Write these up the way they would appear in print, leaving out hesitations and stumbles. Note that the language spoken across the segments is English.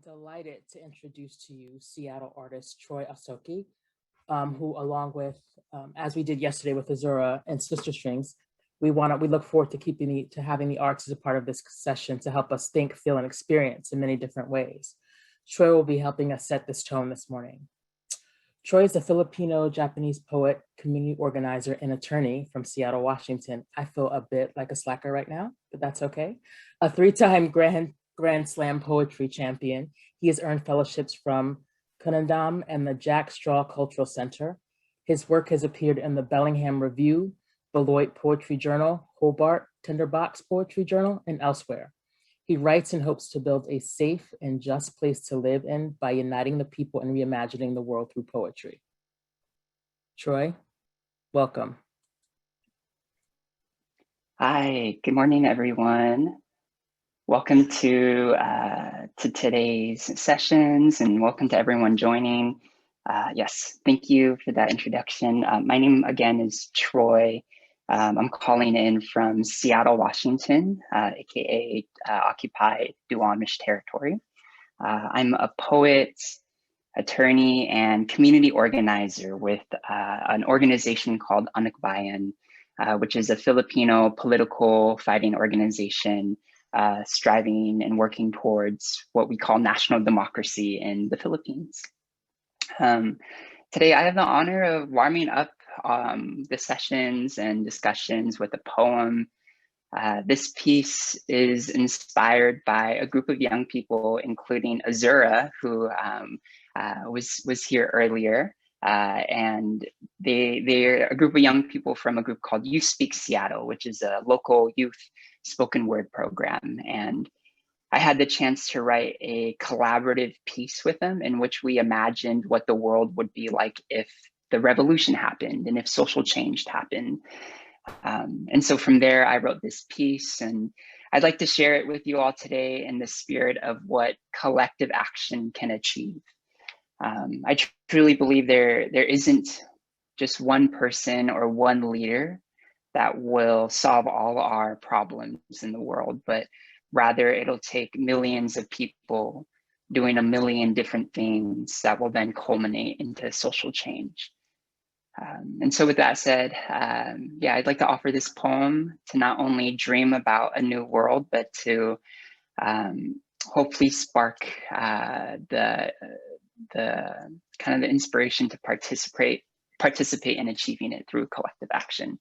delighted to introduce to you Seattle artist Troy Osaki, who, along with, as we did yesterday with Azura and Sister Strings, we look forward to having the arts as a part of this session to help us think, feel, and experience in many different ways. Troy will be helping us set this tone this morning. Troy is a Filipino-Japanese poet, community organizer, and attorney from Seattle, Washington. I feel a bit like a slacker right now, but that's okay. A three-time Grand Slam poetry champion, he has earned fellowships from Kunandam and the Jack Straw Cultural Center. His work has appeared in the Bellingham Review, Beloit Poetry Journal, Hobart Tinderbox Poetry Journal, and elsewhere. He writes and hopes to build a safe and just place to live in by uniting the people and reimagining the world through poetry. Troy, welcome. Hi, good morning, everyone. Welcome to today's sessions, and welcome to everyone joining. Yes, thank you for that introduction. My name again is Troy. I'm calling in from Seattle, Washington, aka occupied Duwamish territory. I'm a poet, attorney, and community organizer with an organization called Unwritten, which is a Filipino political fighting organization striving and working towards what we call national democracy in the Philippines. Today, I have the honor of warming up the sessions and discussions with a poem. This piece is inspired by a group of young people, including Azura, who was here earlier. And they're a group of young people from a group called You Speak Seattle, which is a local youth spoken word program. And I had the chance to write a collaborative piece with them in which we imagined what the world would be like if the revolution happened and if social change happened. And so from there, I wrote this piece, and I'd like to share it with you all today in the spirit of what collective action can achieve. I truly believe there isn't just one person or one leader that will solve all our problems in the world, but rather it'll take millions of people doing a million different things that will then culminate into social change. And so with that said, yeah, I'd like to offer this poem to not only dream about a new world, but to hopefully spark the kind of the inspiration to participate in achieving it through collective action.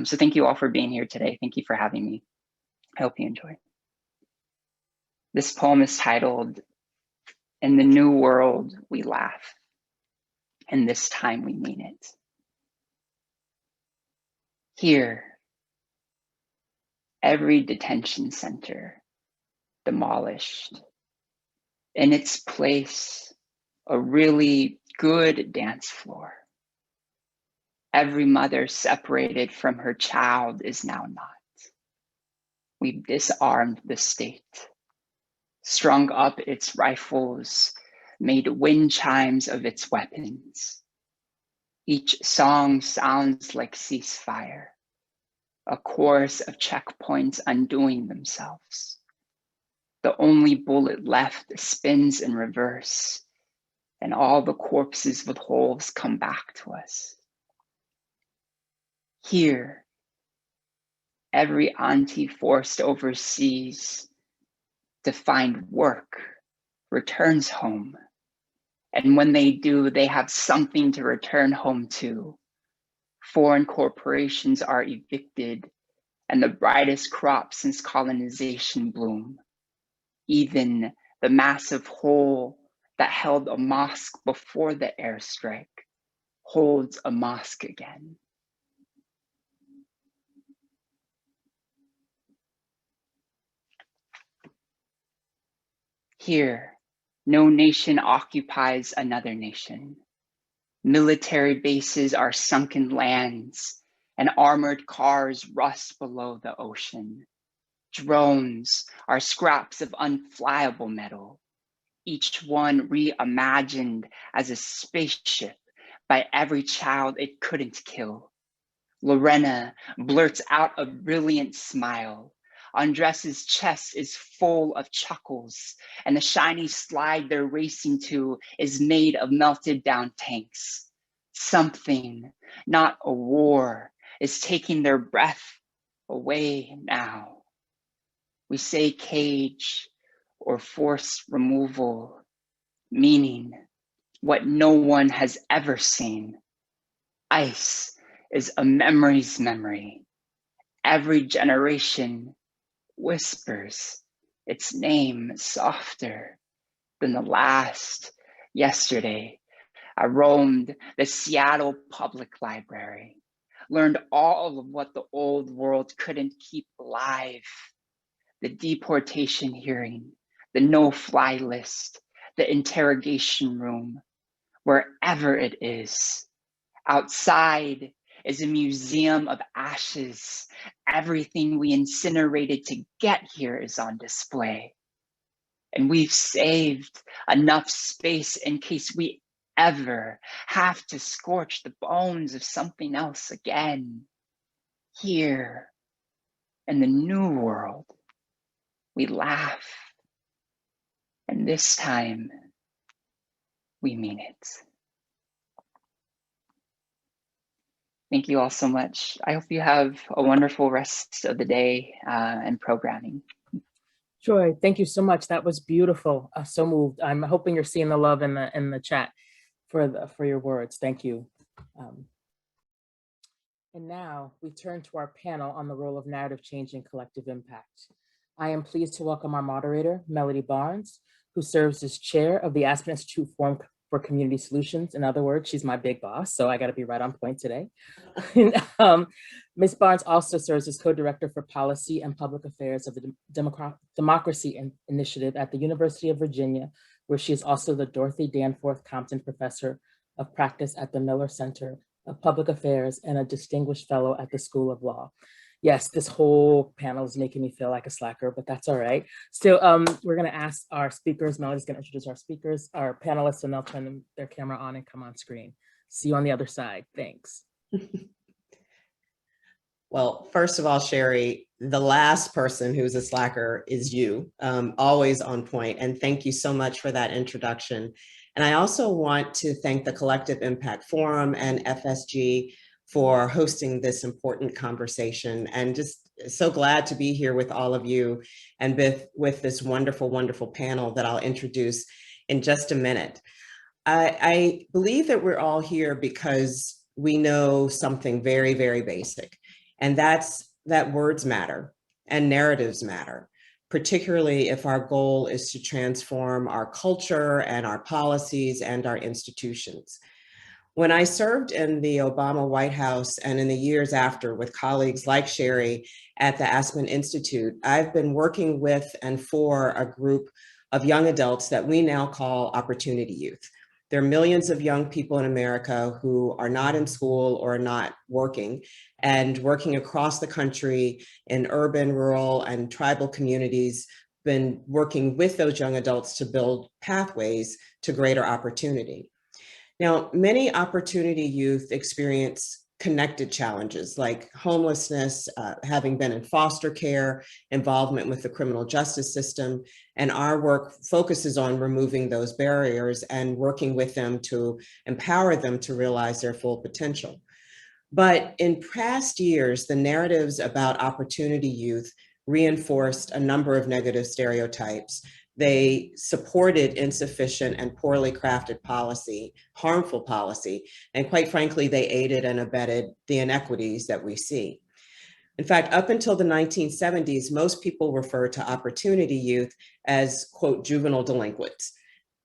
So thank you all for being here today. Thank you for having me. I hope you enjoy. This poem is titled, "In the New World We Laugh, and this time we mean it." Here, every detention center demolished. In its place, a really good dance floor. Every mother separated from her child is now not. We've disarmed the state, strung up its rifles, made wind chimes of its weapons. Each song sounds like ceasefire, a chorus of checkpoints undoing themselves. The only bullet left spins in reverse, and all the corpses with holes come back to us. Here, every auntie forced overseas to find work returns home. And when they do, they have something to return home to. Foreign corporations are evicted, and the brightest crop since colonization bloom. Even the massive hole that held a mosque before the airstrike holds a mosque again. Here, no nation occupies another nation. Military bases are sunken lands, and armored cars rust below the ocean. Drones are scraps of unflyable metal, each one reimagined as a spaceship by every child it couldn't kill. Lorena blurts out a brilliant smile, Andres's chest is full of chuckles, and the shiny slide they're racing to is made of melted down tanks. Something, not a war, is taking their breath away now. We say cage or forced removal, meaning what no one has ever seen. Ice is a memory's memory. Every generation whispers its name softer than the last. Yesterday, I roamed the Seattle Public Library, learned all of what the old world couldn't keep alive. The deportation hearing, the no-fly list, the interrogation room, wherever it is. Outside is a museum of ashes. Everything we incinerated to get here is on display. And we've saved enough space in case we ever have to scorch the bones of something else again. Here in the new world, we laugh. And this time, we mean it. Thank you all so much. I hope you have a wonderful rest of the day and programming. Troy, thank you so much. That was beautiful. So moved. I'm hoping you're seeing the love in the chat for your words. Thank you. And now we turn to our panel on the role of narrative change and collective impact. I am pleased to welcome our moderator, Melody Barnes, who serves as chair of the Aspen Institute Forum for Community Solutions. In other words, she's my big boss, so I got to be right on point today. Ms. Barnes also serves as co-director for policy and public affairs of the Democracy Initiative at the University of Virginia, where she is also the Dorothy Danforth Compton Professor of Practice at the Miller Center of Public Affairs and a Distinguished Fellow at the School of Law. Yes, this whole panel is making me feel like a slacker, but that's all right. Still, we're going to ask our speakers. Melody's going to introduce our speakers, our panelists, and they'll turn their camera on and come on screen. See you on the other side. Thanks. Well, first of all, Sheri, the last person who's a slacker is you, always on point. And thank you so much for that introduction. And I also want to thank the Collective Impact Forum and FSG for hosting this important conversation, and just so glad to be here with all of you and with this wonderful, wonderful panel that I'll introduce in just a minute. I believe that we're all here because we know something very, very basic, and that's that words matter and narratives matter, particularly if our goal is to transform our culture and our policies and our institutions. When I served in the Obama White House and in the years after with colleagues like Sheri at the Aspen Institute, I've been working with and for a group of young adults that we now call Opportunity Youth. There are millions of young people in America who are not in school or not working, and working across the country in urban, rural, and tribal communities, been working with those young adults to build pathways to greater opportunity. Now, many Opportunity Youth experience connected challenges like homelessness, having been in foster care, involvement with the criminal justice system, and our work focuses on removing those barriers and working with them to empower them to realize their full potential. But in past years, the narratives about Opportunity Youth reinforced a number of negative stereotypes. They supported insufficient and poorly crafted policy, harmful policy, and quite frankly, they aided and abetted the inequities that we see. In fact, up until the 1970s, most people refer to Opportunity Youth as, quote, juvenile delinquents.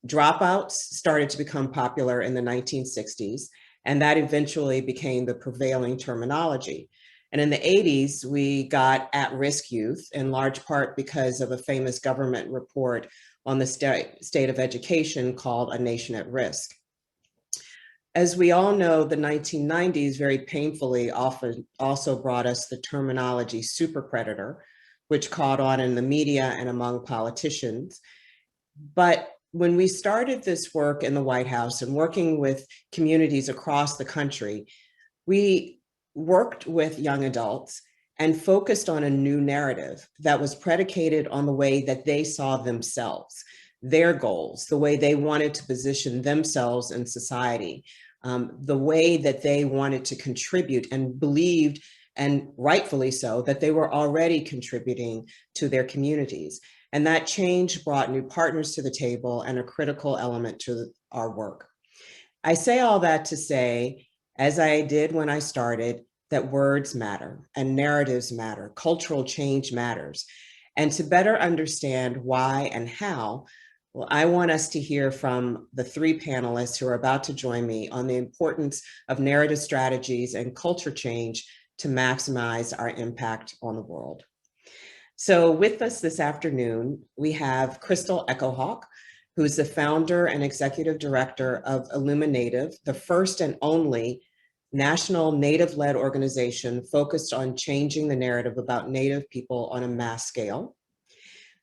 Dropouts started to become popular in the 1960s, and that eventually became the prevailing terminology. And in the 80s, we got at-risk youth, in large part because of a famous government report on the state of education called A Nation at Risk. As we all know, the 1990s very painfully often also brought us the terminology super predator, which caught on in the media and among politicians. But when we started this work in the White House and working with communities across the country, we worked with young adults and focused on a new narrative that was predicated on the way that they saw themselves, their goals, the way they wanted to position themselves in society, the way that they wanted to contribute and believed, and rightfully so, that they were already contributing to their communities. And that change brought new partners to the table and a critical element to our work. I say all that to say, as I did when I started, that words matter and narratives matter, cultural change matters. And to better understand why and how, well, I want us to hear from the three panelists who are about to join me on the importance of narrative strategies and culture change to maximize our impact on the world. So with us this afternoon, we have Crystal Echohawk, who's the founder and executive director of IllumiNative, the first and only national Native-led organization focused on changing the narrative about Native people on a mass scale.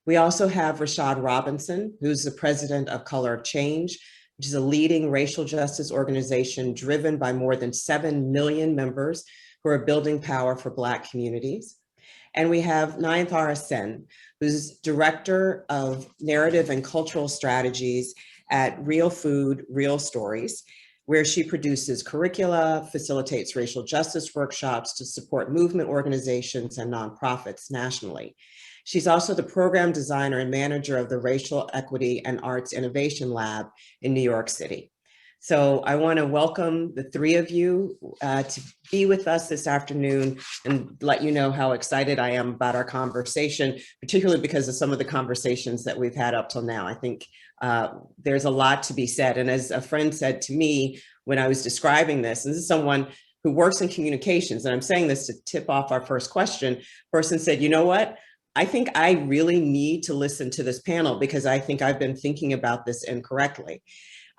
We also have Rashad Robinson, who's the president of Color of Change, which is a leading racial justice organization driven by more than 7 million members who are building power for Black communities. And we have Nayantara Sen, who's director of narrative and cultural strategies at Real Food, Real Stories, where she produces curricula, facilitates racial justice workshops to support movement organizations and nonprofits nationally. She's also the program designer and manager of the Racial Equity and Arts Innovation Lab in New York City. So I want to welcome the three of you to be with us this afternoon and let you know how excited I am about our conversation, particularly because of some of the conversations that we've had up till now. I think there's a lot to be said. And as a friend said to me when I was describing this, and this is someone who works in communications, and I'm saying this to tip off our first question, person said, you know what? I think I really need to listen to this panel because I think I've been thinking about this incorrectly.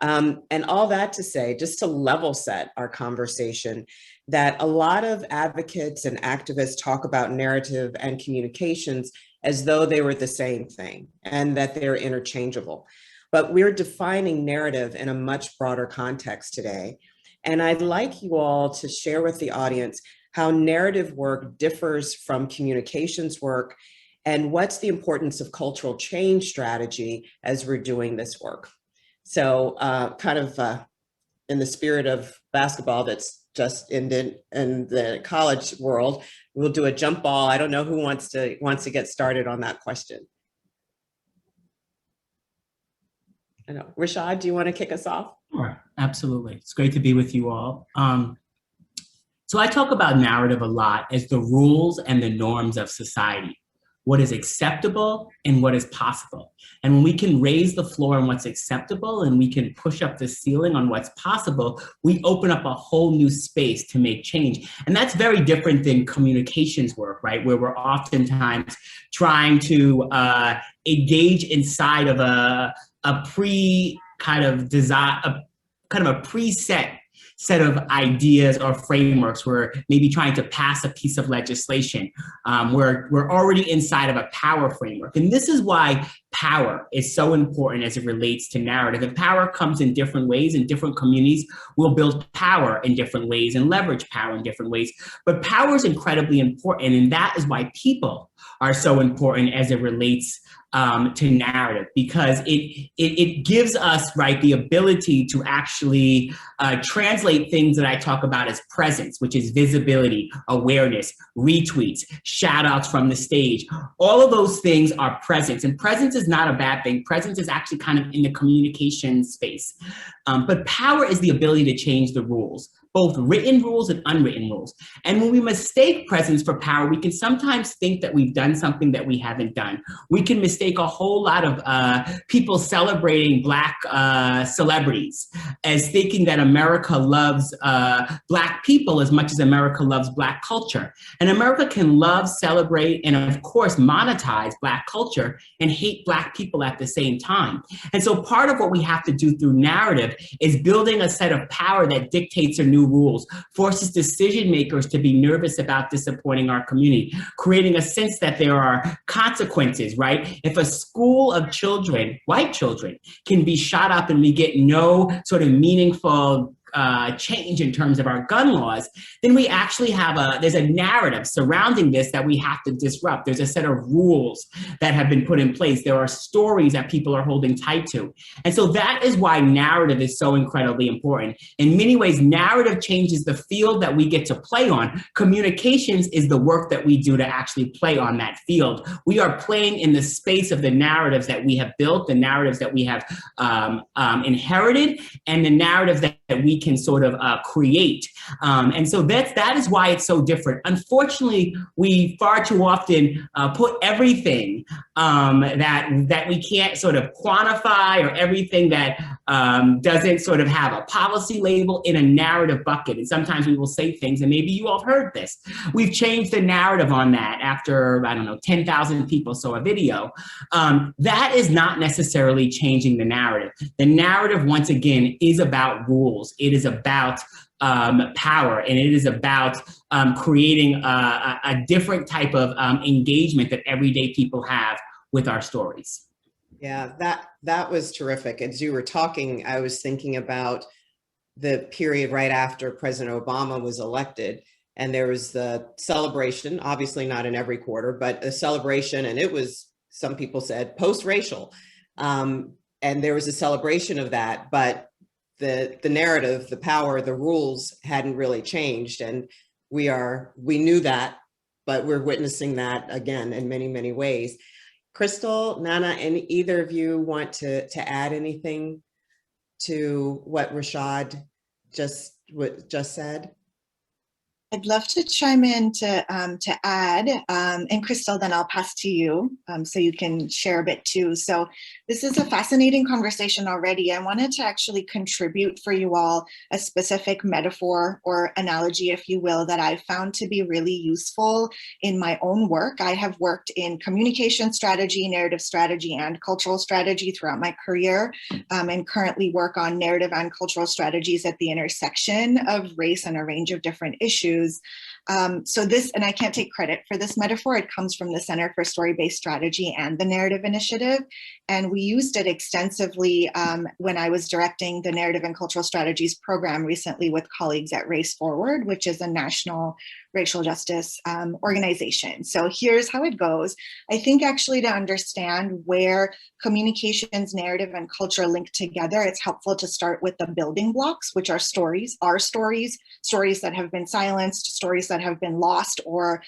And all that to say, just to level set our conversation, that a lot of advocates and activists talk about narrative and communications as though they were the same thing and that they're interchangeable. But we're defining narrative in a much broader context today. And I'd like you all to share with the audience how narrative work differs from communications work and what's the importance of cultural change strategy as we're doing this work. So kind of in the spirit of basketball that's just ended in the college world, we'll do a jump ball. I don't know who wants to get started on that question. I know. Rashad, do you want to kick us off? Sure, absolutely. It's great to be with you all. So I talk about narrative a lot as the rules and the norms of society, what is acceptable and what is possible. And when we can raise the floor on what's acceptable and we can push up the ceiling on what's possible, we open up a whole new space to make change. And that's very different than communications work, right? Where we're oftentimes trying to engage inside of a preset set of ideas or frameworks. We're maybe trying to pass a piece of legislation. We're already inside of a power framework. And this is why power is so important as it relates to narrative. And power comes in different ways, and different communities will build power in different ways and leverage power in different ways. But power is incredibly important, and that is why people are so important as it relates to narrative, because it gives us, right, the ability to actually translate things that I talk about as presence, which is visibility, awareness, retweets, shout outs from the stage. All of those things are presence, and presence is not a bad thing. Presence is actually kind of in the communication space. But power is the ability to change the rules, both written rules and unwritten rules. And when we mistake presence for power, we can sometimes think that we've done something that we haven't done. We can mistake a whole lot of people celebrating Black celebrities as thinking that America loves Black people as much as America loves Black culture. And America can love, celebrate, and of course monetize Black culture and hate Black people at the same time. And so part of what we have to do through narrative is building a set of power that dictates our new rules, forces decision makers to be nervous about disappointing our community, creating a sense that there are consequences, right? If a school of children, white children, can be shot up and we get no sort of meaningful change in terms of our gun laws, then we actually have there's a narrative surrounding this that we have to disrupt. There's a set of rules that have been put in place. There are stories that people are holding tight to. And so that is why narrative is so incredibly important. In many ways, narrative changes the field that we get to play on. Communications is the work that we do to actually play on that field. We are playing in the space of the narratives that we have built, the narratives that we have inherited, and the narrative that we can sort of create. And so that is why it's so different. Unfortunately, we far too often put everything that we can't sort of quantify, or everything that doesn't sort of have a policy label, in a narrative bucket. And sometimes we will say things, and maybe you all have heard this. We've changed the narrative on that after, I don't know, 10,000 people saw a video. That is not necessarily changing the narrative. The narrative, once again, is about rules. It is about power, and it is about creating a different type of engagement that everyday people have with our stories. Yeah, that was terrific. As you were talking, I was thinking about the period right after President Obama was elected, and there was the celebration, obviously not in every quarter, but a celebration, and it was, some people said, post-racial. And there was a celebration of that, but the narrative, the power, the rules hadn't really changed. And we knew that, but we're witnessing that again in many, many ways. Crystal, Nana, and either of you want to add anything to what Rashad just said? I'd love to chime in to add, and Crystal, then I'll pass to you so you can share a bit too. So this is a fascinating conversation already. I wanted to actually contribute for you all a specific metaphor or analogy, if you will, that I found to be really useful in my own work. I have worked in communication strategy, narrative strategy, and cultural strategy throughout my career, and currently work on narrative and cultural strategies at the intersection of race and a range of different issues. So this, and I can't take credit for this metaphor, it comes from the Center for Story-Based Strategy and the Narrative Initiative. And we used it extensively when I was directing the Narrative and Cultural Strategies program recently with colleagues at Race Forward, which is a national racial justice organization. So here's how it goes. I think actually to understand where communications, narrative, and culture link together, it's helpful to start with the building blocks, which are stories, our stories, stories that have been silenced, stories that have been lost or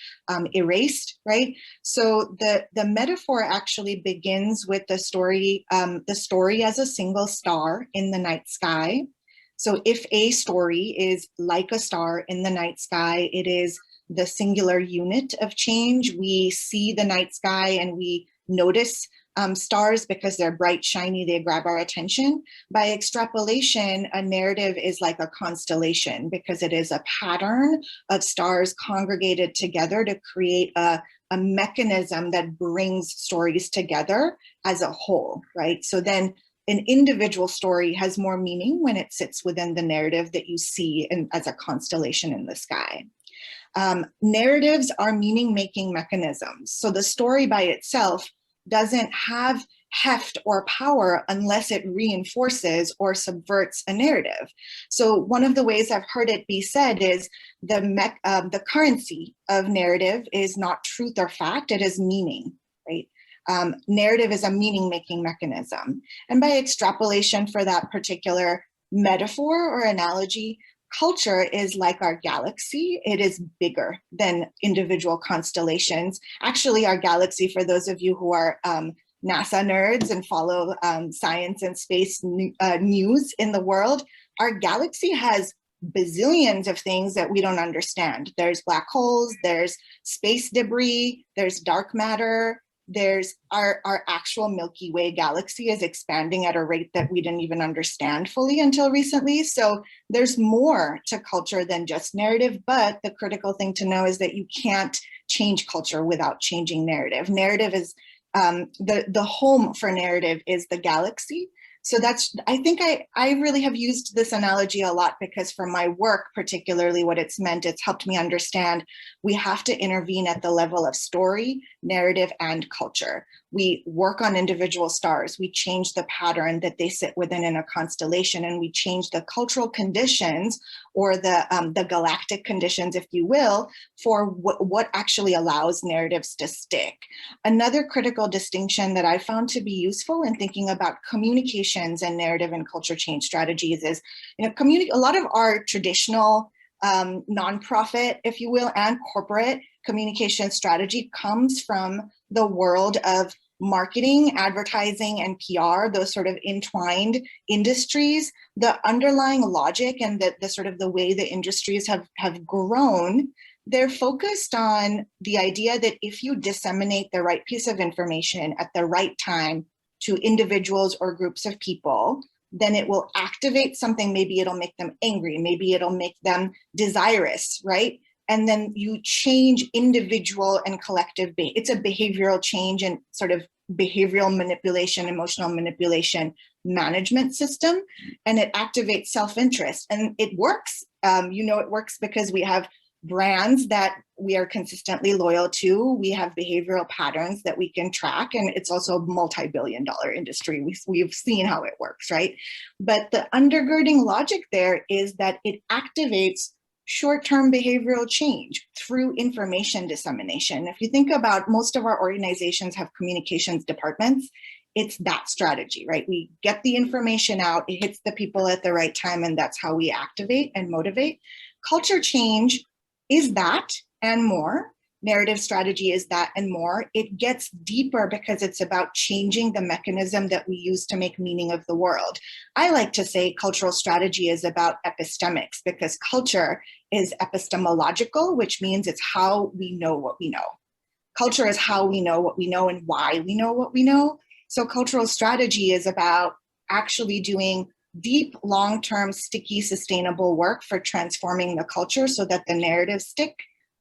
erased, right? So the metaphor actually begins with the story as a single star in the night sky. So if a story is like a star in the night sky, it is the singular unit of change. We see the night sky and we notice stars because they're bright, shiny, they grab our attention. By extrapolation, a narrative is like a constellation because it is a pattern of stars congregated together to create a mechanism that brings stories together as a whole, right? So then an individual story has more meaning when it sits within the narrative that you see as a constellation in the sky. Narratives are meaning-making mechanisms. So the story by itself doesn't have heft or power unless it reinforces or subverts a narrative. So one of the ways I've heard it be said is the currency of narrative is not truth or fact, it is meaning, right? Narrative is a meaning-making mechanism. And by extrapolation for that particular metaphor or analogy, culture is like our galaxy. It is bigger than individual constellations. Actually, our galaxy, for those of you who are NASA nerds and follow science and space news in the world, our galaxy has bazillions of things that we don't understand. There's black holes, there's space debris, there's dark matter, there's our actual Milky Way galaxy is expanding at a rate that we didn't even understand fully until recently. So there's more to culture than just narrative, but the critical thing to know is that you can't change culture without changing narrative. Narrative is, the home for narrative is the galaxy. So that's, I think I really have used this analogy a lot because for my work, particularly what it's meant, it's helped me understand we have to intervene at the level of story, narrative, and culture. We work on individual stars. We change the pattern that they sit within in a constellation, and we change the cultural conditions or the galactic conditions, if you will, for what actually allows narratives to stick. Another critical distinction that I found to be useful in thinking about communications and narrative and culture change strategies is, you know, a lot of our traditional nonprofit, if you will, and corporate communication strategy comes from the world of marketing, advertising, and PR, those sort of entwined industries. The underlying logic and the sort of the way the industries have grown, they're focused on the idea that if you disseminate the right piece of information at the right time to individuals or groups of people, then it will activate something. Maybe it'll make them angry, maybe it'll make them desirous, right? And then you change individual and collective, it's a behavioral change and sort of behavioral manipulation, emotional manipulation management system, and it activates self-interest. And it works. You know, it works because we have brands that we are consistently loyal to. We have behavioral patterns that we can track, and it's also a multi-billion-dollar industry. We've seen how it works, right? But the undergirding logic there is that it activates short-term behavioral change through information dissemination. If you think about, most of our organizations have communications departments. It's that strategy, right? We get the information out, it hits the people at the right time, and that's how we activate and motivate. Culture change is that and more. Narrative strategy is that and more. It gets deeper because it's about changing the mechanism that we use to make meaning of the world. I like to say cultural strategy is about epistemics, because culture is epistemological, which means it's how we know what we know. Culture is how we know what we know and why we know what we know. So cultural strategy is about actually doing deep, long-term, sticky, sustainable work for transforming the culture so that the narratives stick.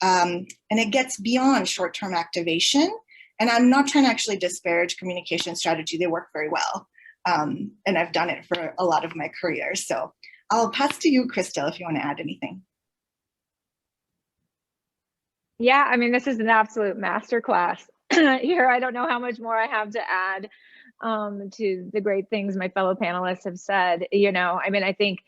And it gets beyond short-term activation. And I'm not trying to actually disparage communication strategy. They work very well. And I've done it for a lot of my career. So I'll pass to you, Crystal, if you want to add anything. Yeah, I mean, this is an absolute masterclass here. I don't know how much more I have to add to the great things my fellow panelists have said. You know, I mean, I think,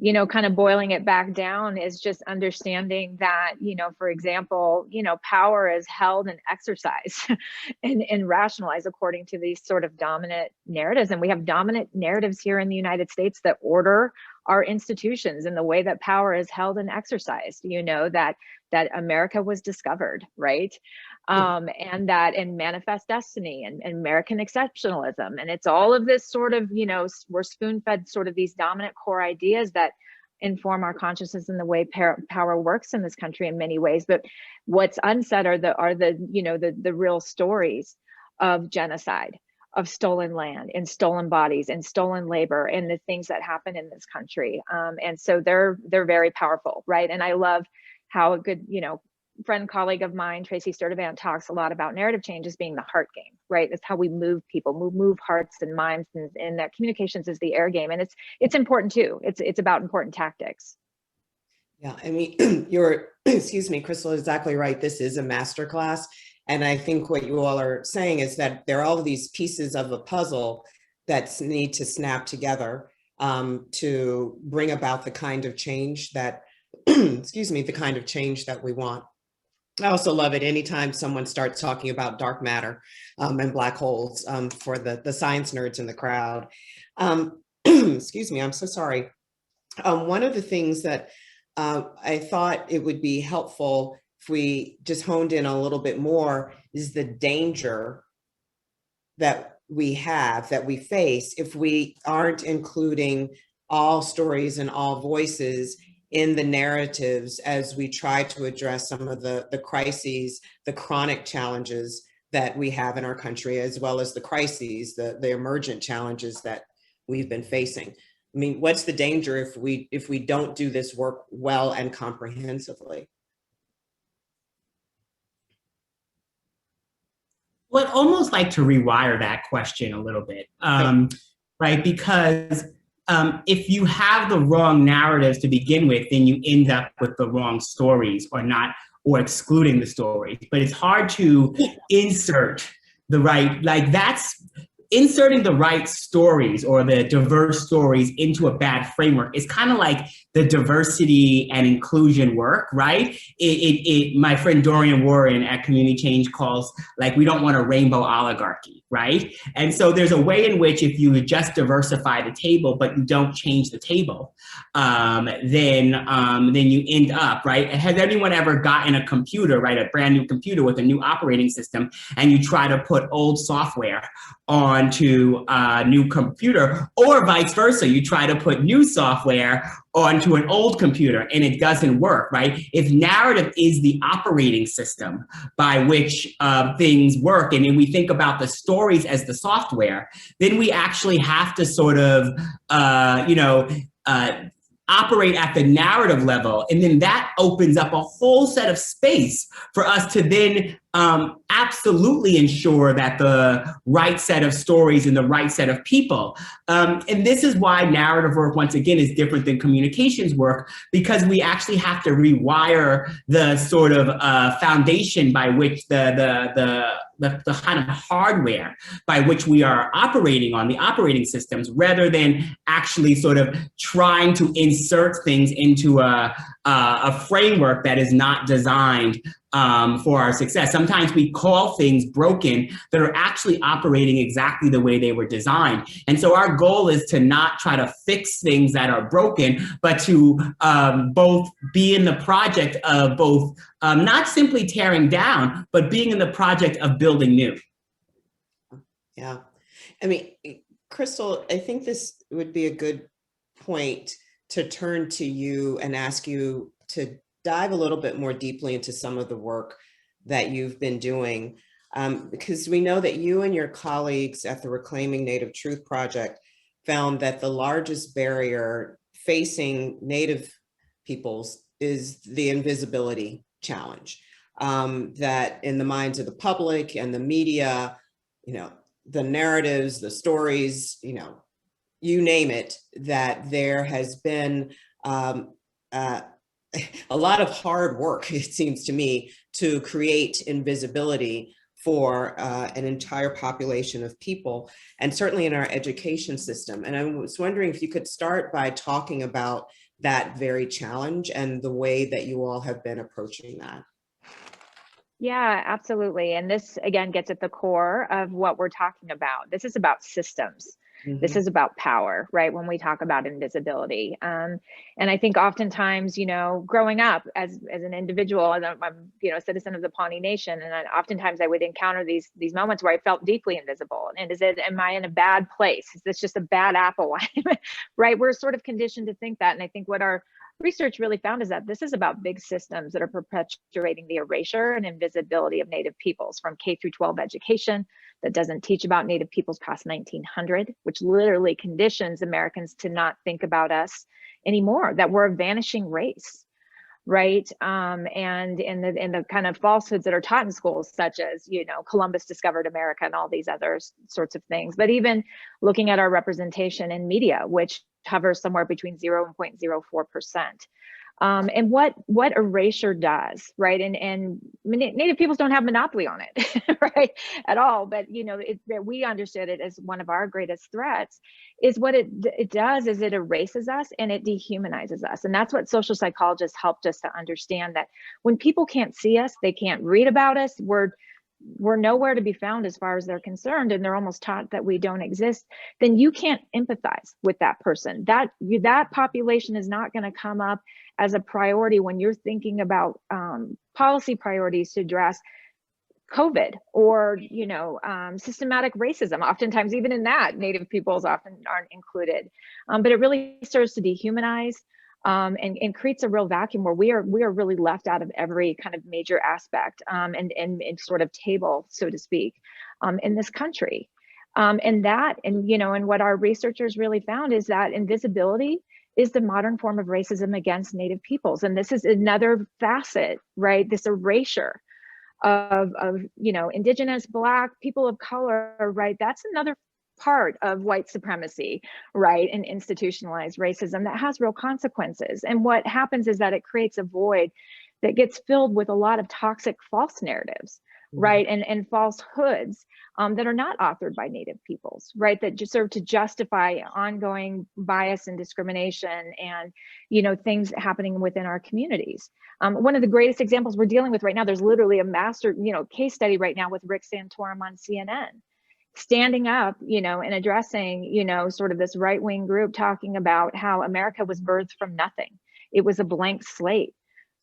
you know, kind of boiling it back down is just understanding that, you know, for example, you know, power is held and exercised and rationalized according to these sort of dominant narratives. And we have dominant narratives here in the United States that order our institutions and the way that power is held and exercised, you know, that America was discovered, right? And that in Manifest Destiny and American exceptionalism. And it's all of this sort of, you know, we're spoon-fed sort of these dominant core ideas that inform our consciousness and the way power works in this country in many ways. But what's unsaid are the real stories of genocide, of stolen land and stolen bodies and stolen labor and the things that happen in this country. And so they're very powerful, right? And I love how a good, you know, friend, colleague of mine, Tracy Sturdivant, talks a lot about narrative change as being the heart game, right? It's how we move people, move hearts and minds, and that communications is the air game. And it's important too. It's about important tactics. Yeah, I mean, you're, excuse me, Crystal, exactly right. This is a masterclass. And I think what you all are saying is that there are all of these pieces of a puzzle that need to snap together to bring about the kind of change that, excuse me, the kind of change that we want. I also love it anytime someone starts talking about dark matter and black holes for the science nerds in the crowd. Excuse me, I'm so sorry. One of the things that I thought it would be helpful if we just honed in a little bit more is the danger that we have, that we face if we aren't including all stories and all voices in the narratives as we try to address some of the crises, the chronic challenges that we have in our country, as well as the crises, the emergent challenges that we've been facing. I mean, what's the danger if we don't do this work well and comprehensively? Well, I'd almost like to rewire that question a little bit. right? Because if you have the wrong narratives to begin with, then you end up with the wrong stories or excluding the stories. But it's hard to insert the right, inserting the right stories or the diverse stories into a bad framework. It's kind of like the diversity and inclusion work, right? My friend Dorian Warren at Community Change calls, we don't want a rainbow oligarchy, right? And so there's a way in which if you just diversify the table, but you don't change the table, then you end up, right? Has anyone ever gotten a computer, right? A brand new computer with a new operating system, and you try to put old software onto a new computer, or vice versa? You try to put new software onto an old computer and it doesn't work, right? If narrative is the operating system by which things work, and then we think about the stories as the software, then we actually have to sort of, operate at the narrative level. And then that opens up a whole set of space for us to then absolutely ensure that the right set of stories and the right set of people. And this is why narrative work, once again, is different than communications work, because we actually have to rewire the sort of foundation by which the kind of hardware by which we are operating on, the operating systems, rather than actually sort of trying to insert things into a framework that is not designed for our success. Sometimes we call things broken that are actually operating exactly the way they were designed. And so our goal is to not try to fix things that are broken, but to both be in the project of both not simply tearing down, but being in the project of building new. Yeah. I mean, Crystal, I think this would be a good point to turn to you and ask you to dive a little bit more deeply into some of the work that you've been doing, because we know that you and your colleagues at the Reclaiming Native Truth Project found that the largest barrier facing Native peoples is the invisibility challenge, that in the minds of the public and the media, the narratives, the stories, you name it, that there has been a lot of hard work, it seems to me, to create invisibility for an entire population of people, and certainly in our education system. And I was wondering if you could start by talking about that very challenge and the way that you all have been approaching that. Yeah, absolutely. And this, again, gets at the core of what we're talking about. This is about systems. Mm-hmm. This is about power, right? When we talk about invisibility. And I think oftentimes, growing up as an individual, I'm a citizen of the Pawnee Nation, and oftentimes I would encounter these moments where I felt deeply invisible. And am I in a bad place? Is this just a bad apple? Right? We're sort of conditioned to think that. And I think what our research really found is that this is about big systems that are perpetuating the erasure and invisibility of Native peoples, from K through 12 education that doesn't teach about Native peoples past 1900, which literally conditions Americans to not think about us anymore, that we're a vanishing race, right? And in the kind of falsehoods that are taught in schools, such as, Columbus discovered America and all these other sorts of things. But even looking at our representation in media, which hovers somewhere between 0 and 0.04%. And what erasure does, right? And Native peoples don't have monopoly on it, right, at all. But we understood it as one of our greatest threats. Is what it does is it erases us and it dehumanizes us. And that's what social psychologists helped us to understand, that when people can't see us, they can't read about us, we're nowhere to be found as far as they're concerned, and they're almost taught that we don't exist, then you can't empathize with that person. That population is not going to come up as a priority when you're thinking about policy priorities to address COVID or, systematic racism. Oftentimes, even in that, Native peoples often aren't included. But it really serves to dehumanize and creates a real vacuum where we are really left out of every kind of major aspect and sort of table, so to speak, in this country. And what our researchers really found is that invisibility is the modern form of racism against Native peoples. And this is another facet, right? This erasure of Indigenous, Black, people of color, right? That's another part of white supremacy, right, and institutionalized racism that has real consequences. And what happens is that it creates a void that gets filled with a lot of toxic false narratives, right, and falsehoods that are not authored by Native peoples, right, that just serve to justify ongoing bias and discrimination and, you know, things happening within our communities. One of the greatest examples we're dealing with right now, there's literally a master, you know, case study right now with Rick Santorum on CNN, standing up, you know, and addressing, you know, sort of this right-wing group talking about how America was birthed from nothing. It was a blank slate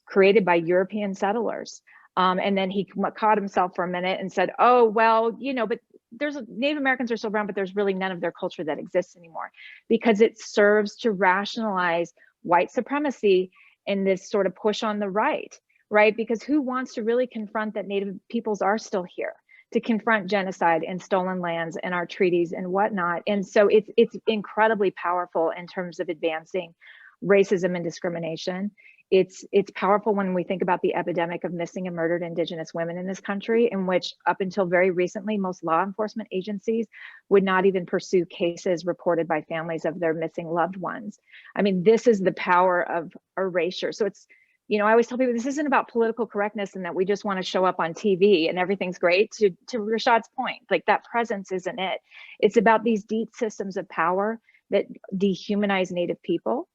created by European settlers. And then he caught himself for a minute and said, oh, well, you know, but there's Native Americans are still around, but there's really none of their culture that exists anymore, because it serves to rationalize white supremacy and this sort of push on the right, right? Because who wants to really confront that Native peoples are still here, to confront genocide and stolen lands and our treaties and whatnot? And so it's incredibly powerful in terms of advancing racism and discrimination. It's powerful when we think about the epidemic of missing and murdered Indigenous women in this country, in which up until very recently, most law enforcement agencies would not even pursue cases reported by families of their missing loved ones. I mean, this is the power of erasure. So it's, you know, I always tell people this isn't about political correctness and that we just want to show up on TV and everything's great. To Rashad's point, like that presence isn't it. It's about these deep systems of power that dehumanize Native people.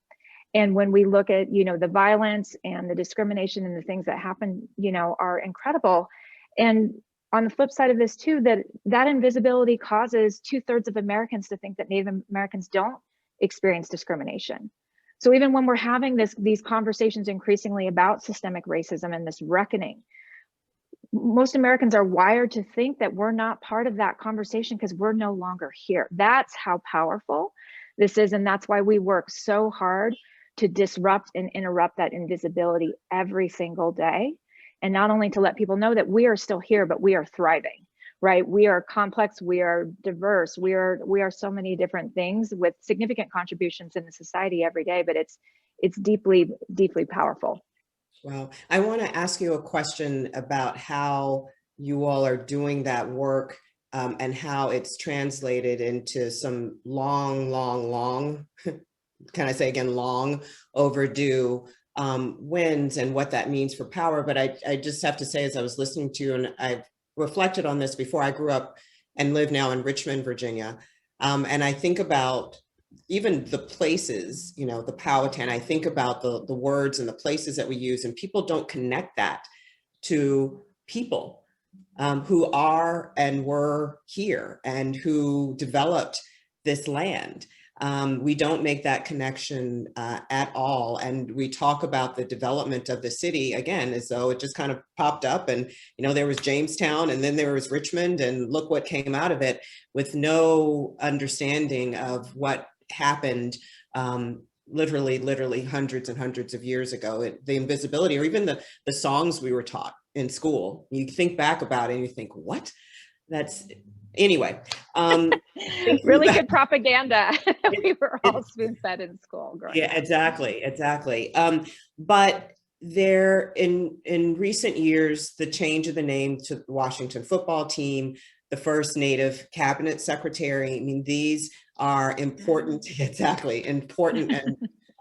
And when we look at, you know, the violence and the discrimination and the things that happen, you know, are incredible. And on the flip side of this too, that invisibility causes 2/3 of Americans to think that Native Americans don't experience discrimination. So even when we're having these conversations increasingly about systemic racism and this reckoning, most Americans are wired to think that we're not part of that conversation because we're no longer here. That's how powerful this is. And that's why we work so hard to disrupt and interrupt that invisibility every single day. And not only to let people know that we are still here, but we are thriving, right? We are complex, we are diverse, we are so many different things with significant contributions in the society every day, but it's deeply, deeply powerful. Wow. I want to ask you a question about how you all are doing that work and how it's translated into some long, can I say again, long overdue wins and what that means for power. But I just have to say, as I was listening to you, and I've reflected on this before, I grew up and live now in Richmond, Virginia. And I think about even the places, you know, the Powhatan, I think about the words and the places that we use, and people don't connect that to people who are and were here and who developed this land. We don't make that connection at all. And we talk about the development of the city, again, as though it just kind of popped up and, you know, there was Jamestown and then there was Richmond and look what came out of it, with no understanding of what happened literally hundreds and hundreds of years ago. The invisibility, or even the songs we were taught in school, you think back about it and you think, what? That's, anyway. Really good propaganda. We were all spoon-fed in school growing up. Exactly. But there, in recent years, the change of the name to the Washington football team, the first Native cabinet secretary, I mean, these are important, important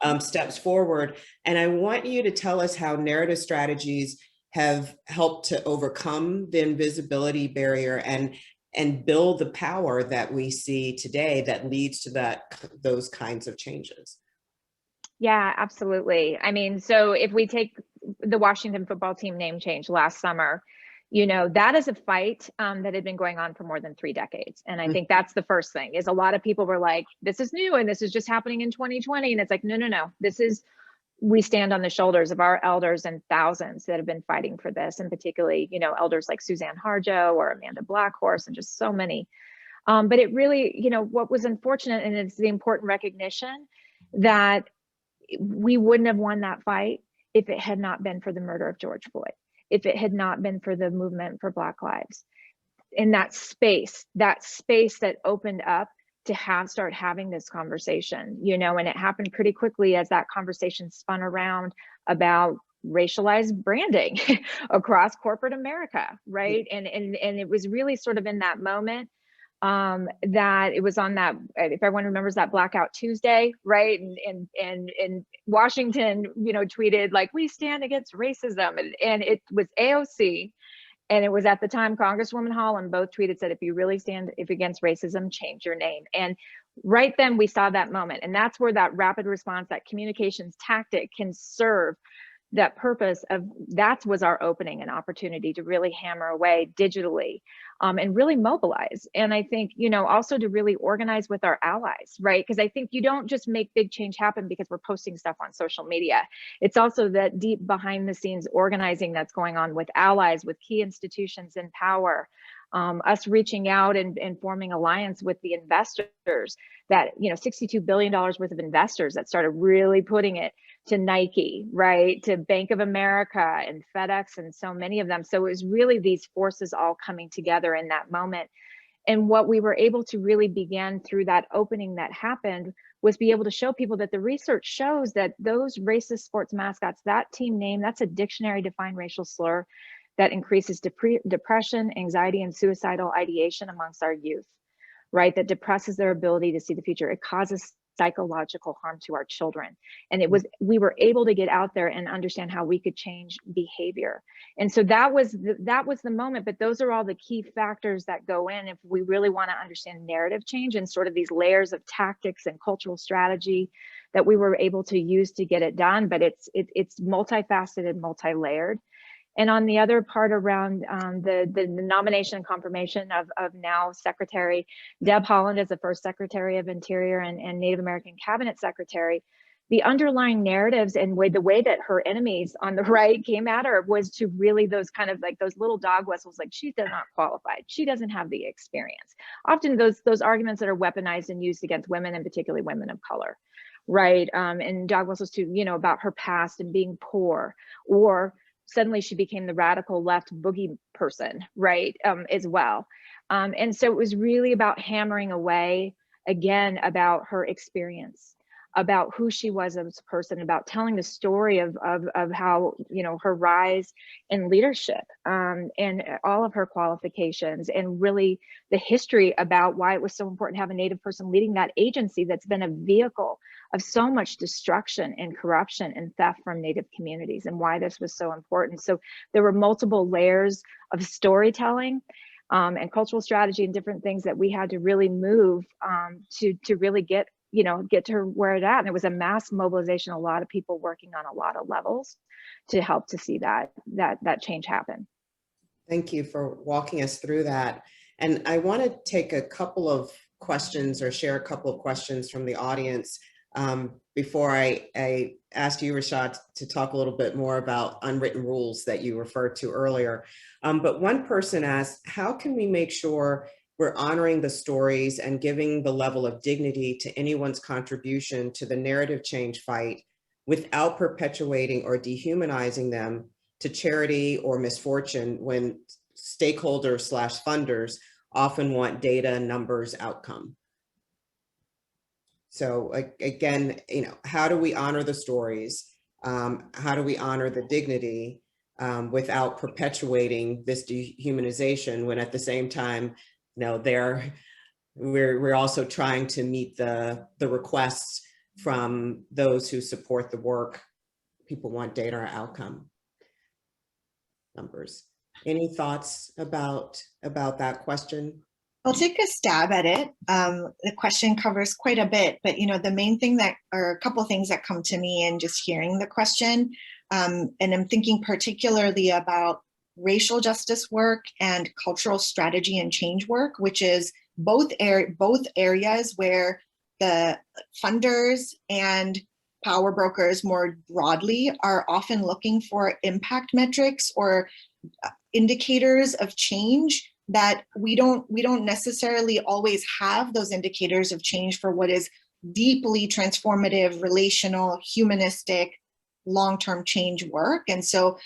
and steps forward. And I want you to tell us how narrative strategies have helped to overcome the invisibility barrier and build the power that we see today that leads to those kinds of changes. Yeah, absolutely. I mean, so if we take the Washington football team name change last summer, you know, that is a fight that had been going on for more than 3 decades. And I think that's the first thing, is a lot of people were like, this is new and this is just happening in 2020. And it's like, no, we stand on the shoulders of our elders and thousands that have been fighting for this, and particularly, you know, elders like Suzanne Harjo or Amanda Blackhorse and just so many. But it really, you know, what was unfortunate, and it's the important recognition that we wouldn't have won that fight if it had not been for the murder of George Floyd, if it had not been for the movement for Black lives. In that space that opened up to start having this conversation, you know, and it happened pretty quickly as that conversation spun around about racialized branding across corporate America, right? And it was really sort of in that moment that it was on that, if everyone remembers that Blackout Tuesday, right? And Washington, you know, tweeted like, we stand against racism. And it was AOC. And it was at the time, Congresswoman Holland both tweeted, said, if you really stand against racism, change your name. And right then we saw that moment. And that's where that rapid response, that communications tactic can serve that purpose of, that was our opening and opportunity to really hammer away digitally and really mobilize. And I think, you know, also to really organize with our allies, right? Because I think you don't just make big change happen because we're posting stuff on social media. It's also that deep behind the scenes organizing that's going on with allies, with key institutions in power, us reaching out and forming alliance with the investors that, you know, $62 billion worth of investors that started really putting it to Nike, right, to Bank of America and FedEx and so many of them. So it was really these forces all coming together in that moment. And what we were able to really begin through that opening that happened was be able to show people that the research shows that those racist sports mascots, that team name, that's a dictionary defined racial slur that increases depression, anxiety, and suicidal ideation amongst our youth, right? That depresses their ability to see the future. It causes psychological harm to our children. And it was, we were able to get out there and understand how we could change behavior. And so that was the moment, but those are all the key factors that go in if we really want to understand narrative change and sort of these layers of tactics and cultural strategy that we were able to use to get it done. But it's multifaceted, multi-layered. And on the other part around the nomination and confirmation of now Secretary Deb Haaland as the first Secretary of Interior and Native American Cabinet Secretary, the underlying narratives and the way that her enemies on the right came at her was to really those kind of like those little dog whistles, like she does not qualify, she doesn't have the experience. Often those arguments that are weaponized and used against women, and particularly women of color, right? And dog whistles too, you know, about her past and being poor, or suddenly she became the radical left boogie person, right, as well. And so it was really about hammering away, again, about her experience, about who she was as a person, about telling the story of how, you know, her rise in leadership and all of her qualifications, and really the history about why it was so important to have a Native person leading that agency that's been a vehicle of so much destruction and corruption and theft from Native communities, and why this was so important. So there were multiple layers of storytelling and cultural strategy and different things that we had to really move to really get to where it at. And it was a mass mobilization, a lot of people working on a lot of levels to help to see that change happen. Thank you for walking us through that. And I want to take a couple of questions or share a couple of questions from the audience before I ask you, Rashad, to talk a little bit more about unwritten rules that you referred to earlier. But one person asked, how can we make sure we're honoring the stories and giving the level of dignity to anyone's contribution to the narrative change fight without perpetuating or dehumanizing them to charity or misfortune when stakeholders / funders often want data, numbers, outcome? So again, you know, how do we honor the stories? How do we honor the dignity without perpetuating this dehumanization, when at the same time, you know, we're also trying to meet the requests from those who support the work. People want data or outcome numbers. Any thoughts about that question? I'll take a stab at it. The question covers quite a bit, but you know, the main thing or a couple things that come to me in just hearing the question, and I'm thinking particularly about racial justice work and cultural strategy and change work, which is both areas where the funders and power brokers more broadly are often looking for impact metrics or indicators of change that we don't necessarily always have those indicators of change for what is deeply transformative, relational, humanistic, long-term change work. And so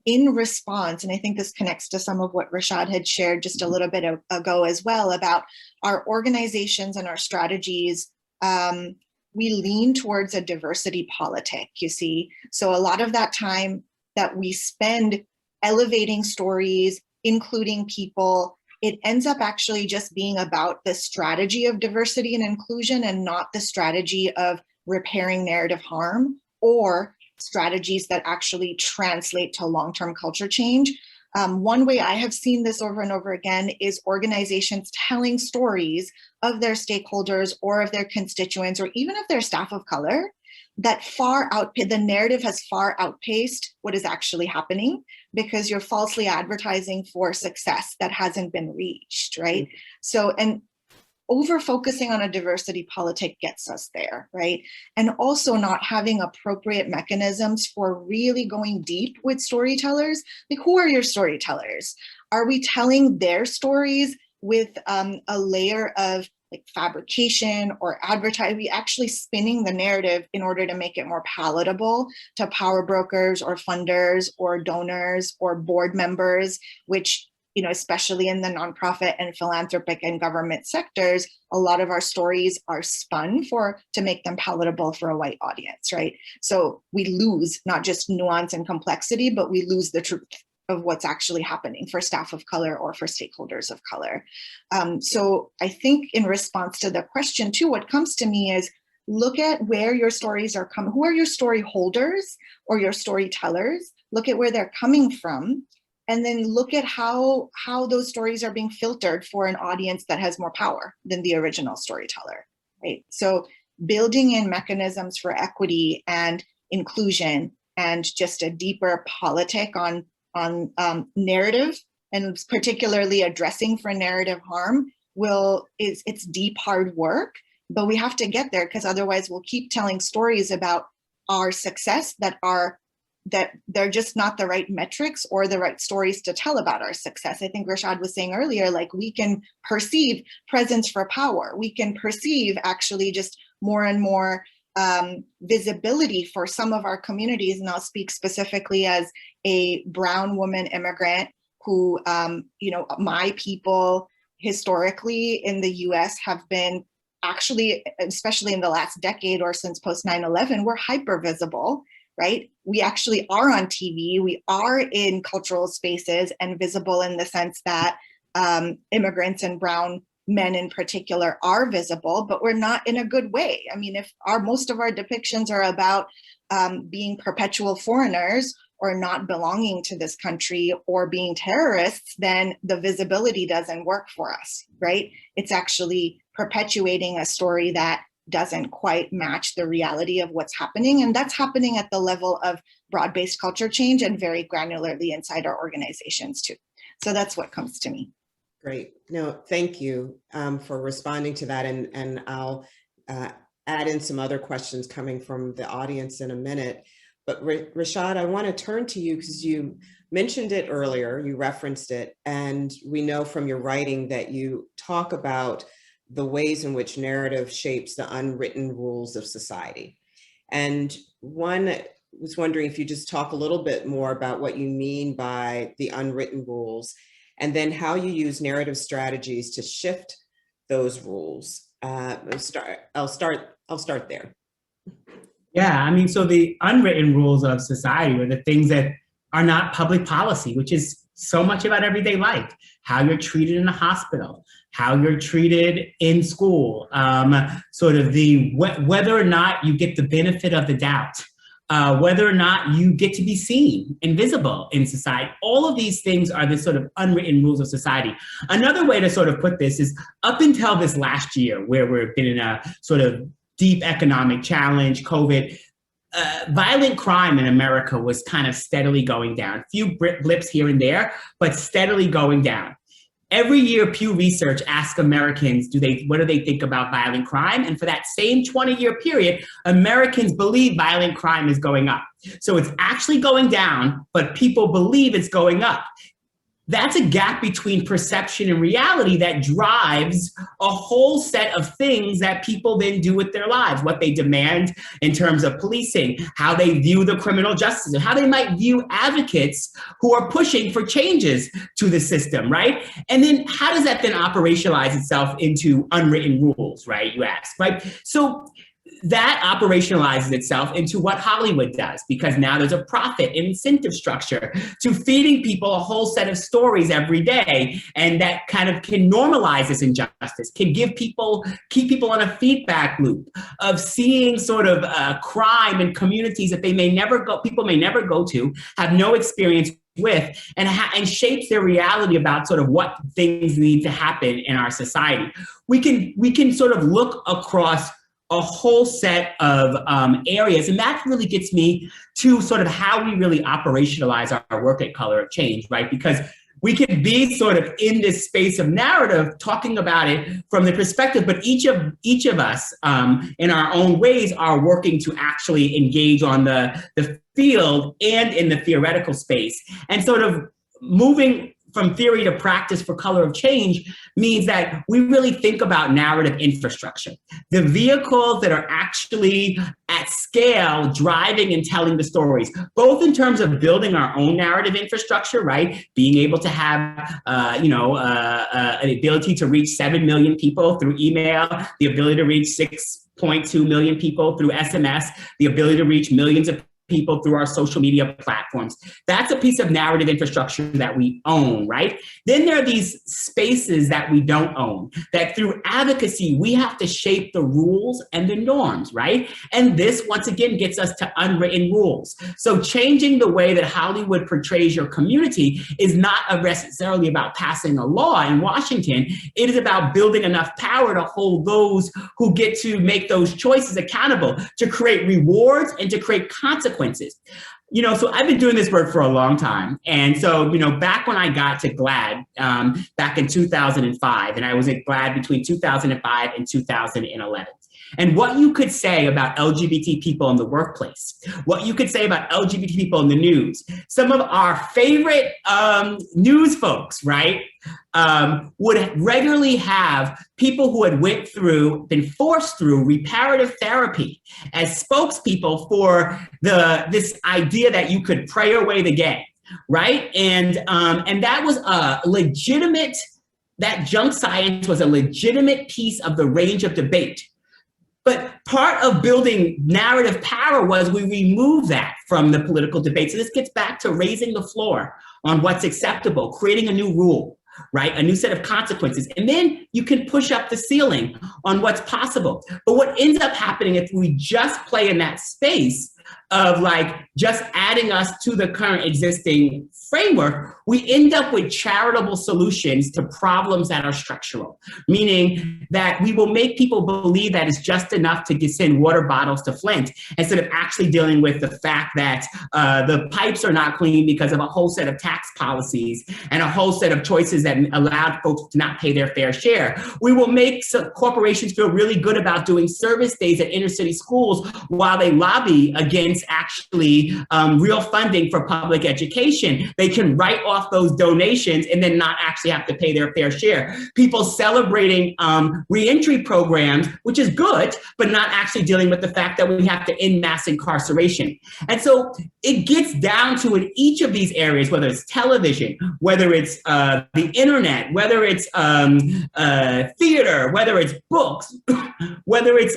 in response, and I think this connects to some of what Rashad had shared just a little bit ago as well about our organizations and our strategies, we lean towards a diversity politic, you see. So a lot of that time that we spend elevating stories, including people, it ends up actually just being about the strategy of diversity and inclusion and not the strategy of repairing narrative harm or strategies that actually translate to long-term culture change. One way I have seen this over and over again is organizations telling stories of their stakeholders or of their constituents or even of their staff of color that the narrative has far outpaced what is actually happening because you're falsely advertising for success that hasn't been reached, right? So, and over focusing on a diversity politic gets us there, right? And also not having appropriate mechanisms for really going deep with storytellers. Like, who are your storytellers? Are we telling their stories with a layer of like fabrication or advertising? Are we actually spinning the narrative in order to make it more palatable to power brokers or funders or donors or board members, which, you know, especially in the nonprofit and philanthropic and government sectors, a lot of our stories are spun to make them palatable for a white audience, right? So we lose not just nuance and complexity, but we lose the truth of what's actually happening for staff of color or for stakeholders of color. So I think in response to the question too, what comes to me is look at where your stories are coming, who are your story holders or your storytellers, look at where they're coming from, and then look at how those stories are being filtered for an audience that has more power than the original storyteller, right? So building in mechanisms for equity and inclusion and just a deeper politic on narrative, and particularly addressing for narrative harm, it's deep, hard work, but we have to get there because otherwise we'll keep telling stories about our success that they're just not the right metrics or the right stories to tell about our success. I think Rashad was saying earlier, like we can perceive presence for power. We can perceive actually just more and more visibility for some of our communities. And I'll speak specifically as a brown woman immigrant who, you know, my people historically in the US have been actually, especially in the last decade or since post 9/11, we're hyper visible, right? We actually are on TV, we are in cultural spaces and visible in the sense that immigrants and brown men in particular are visible, but we're not in a good way. I mean, if most of our depictions are about being perpetual foreigners or not belonging to this country or being terrorists, then the visibility doesn't work for us, right? It's actually perpetuating a story that doesn't quite match the reality of what's happening. And that's happening at the level of broad-based culture change and very granularly inside our organizations too. So that's what comes to me. Great. No, thank you for responding to that. And I'll add in some other questions coming from the audience in a minute. But Rashad, I want to turn to you because you mentioned it earlier, you referenced it, and we know from your writing that you talk about the ways in which narrative shapes the unwritten rules of society. And one was wondering if you just talk a little bit more about what you mean by the unwritten rules, and then how you use narrative strategies to shift those rules. I'll start there. Yeah, I mean, so the unwritten rules of society are the things that are not public policy, which is so much about everyday life, how you're treated in a hospital, how you're treated in school, sort of whether or not you get the benefit of the doubt, whether or not you get to be seen and visible in society. All of these things are the sort of unwritten rules of society. Another way to sort of put this is up until this last year, where we've been in a sort of deep economic challenge, COVID, violent crime in America was kind of steadily going down. A few blips here and there, but steadily going down. Every year, Pew Research asks Americans, what do they think about violent crime? And for that same 20-year period, Americans believe violent crime is going up. So it's actually going down, but people believe it's going up. That's a gap between perception and reality that drives a whole set of things that people then do with their lives, what they demand in terms of policing, how they view the criminal justice system, how they might view advocates who are pushing for changes to the system, right? And then how does that then operationalize itself into unwritten rules, right, you ask, right? So that operationalizes itself into what Hollywood does, because now there's a profit incentive structure to feeding people a whole set of stories every day. And that kind of can normalize this injustice, can keep people on a feedback loop of seeing sort of crime in communities that people may never go to, have no experience with, and shapes their reality about sort of what things need to happen in our society. We can sort of look across a whole set of areas. And that really gets me to sort of how we really operationalize our work at Color of Change, right? Because we can be sort of in this space of narrative, talking about it from the perspective, but each of us in our own ways are working to actually engage on the field and in the theoretical space. And sort of moving from theory to practice for Color of Change means that we really think about narrative infrastructure, the vehicles that are actually at scale driving and telling the stories, both in terms of building our own narrative infrastructure, right? Being able to have, an ability to reach 7 million people through email, the ability to reach 6.2 million people through SMS, the ability to reach millions of people through our social media platforms. That's a piece of narrative infrastructure that we own, right? Then there are these spaces that we don't own, that through advocacy, we have to shape the rules and the norms, right? And this, once again, gets us to unwritten rules. So changing the way that Hollywood portrays your community is not necessarily about passing a law in Washington. It is about building enough power to hold those who get to make those choices accountable, to create rewards and to create consequences. So I've been doing this work for a long time. And so, back when I got to GLAAD back in 2005, and I was at GLAAD between 2005 and 2011. And what you could say about LGBT people in the workplace, what you could say about LGBT people in the news, some of our favorite news folks, right, would regularly have people who had been forced through reparative therapy as spokespeople for this idea that you could pray away the gay, right? And that was a legitimate, that junk science was a legitimate piece of the range of debate. But part of building narrative power was we remove that from the political debate. So this gets back to raising the floor on what's acceptable, creating a new rule, right? A new set of consequences. And then you can push up the ceiling on what's possible. But what ends up happening if we just play in that space of just adding us to the current existing framework, we end up with charitable solutions to problems that are structural, meaning that we will make people believe that it's just enough to send water bottles to Flint instead of actually dealing with the fact that the pipes are not clean because of a whole set of tax policies and a whole set of choices that allowed folks to not pay their fair share. We will make corporations feel really good about doing service days at inner city schools while they lobby against actually real funding for public education. They can write off those donations and then not actually have to pay their fair share. People celebrating reentry programs, which is good, but not actually dealing with the fact that we have to end mass incarceration. And so it gets down to, in each of these areas, whether it's television, whether it's the internet, whether it's theater, whether it's books, whether it's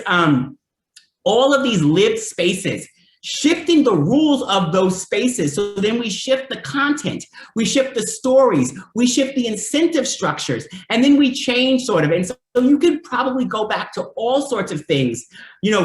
all of these lived spaces, shifting the rules of those spaces. So then we shift the content, we shift the stories, we shift the incentive structures, and then we change sort of. And so you could probably go back to all sorts of things,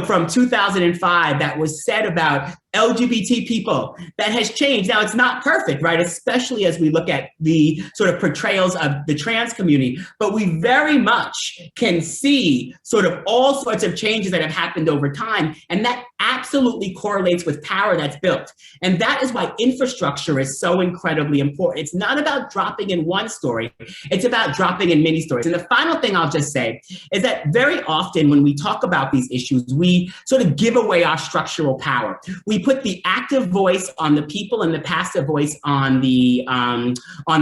from 2005 that was said about LGBT people that has changed. Now, it's not perfect, right? Especially as we look at the sort of portrayals of the trans community, but we very much can see sort of all sorts of changes that have happened over time. And that absolutely correlates with power that's built. And that is why infrastructure is so incredibly important. It's not about dropping in one story, it's about dropping in many stories. And the final thing I'll just say is that very often when we talk about these issues, we sort of give away our structural power. We put the active voice on the people and the passive voice on the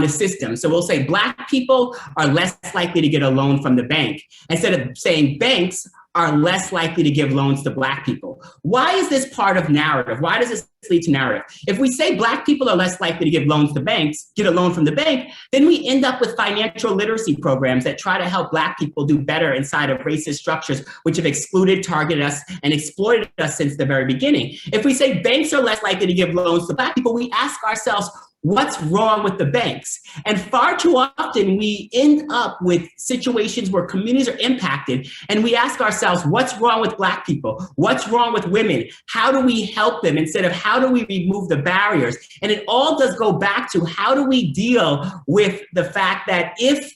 system. So we'll say Black people are less likely to get a loan from the bank, instead of saying banks are less likely to give loans to Black people. Why is this part of narrative? Why does this lead to narrative? If we say Black people are less likely to give loans to banks, get a loan from the bank, then we end up with financial literacy programs that try to help Black people do better inside of racist structures, which have excluded, targeted us, and exploited us since the very beginning. If we say banks are less likely to give loans to Black people, we ask ourselves, what's wrong with the banks? And far too often, we end up with situations where communities are impacted, and we ask ourselves, what's wrong with Black people? What's wrong with women? How do we help them instead of how do we remove the barriers? And it all does go back to how do we deal with the fact that if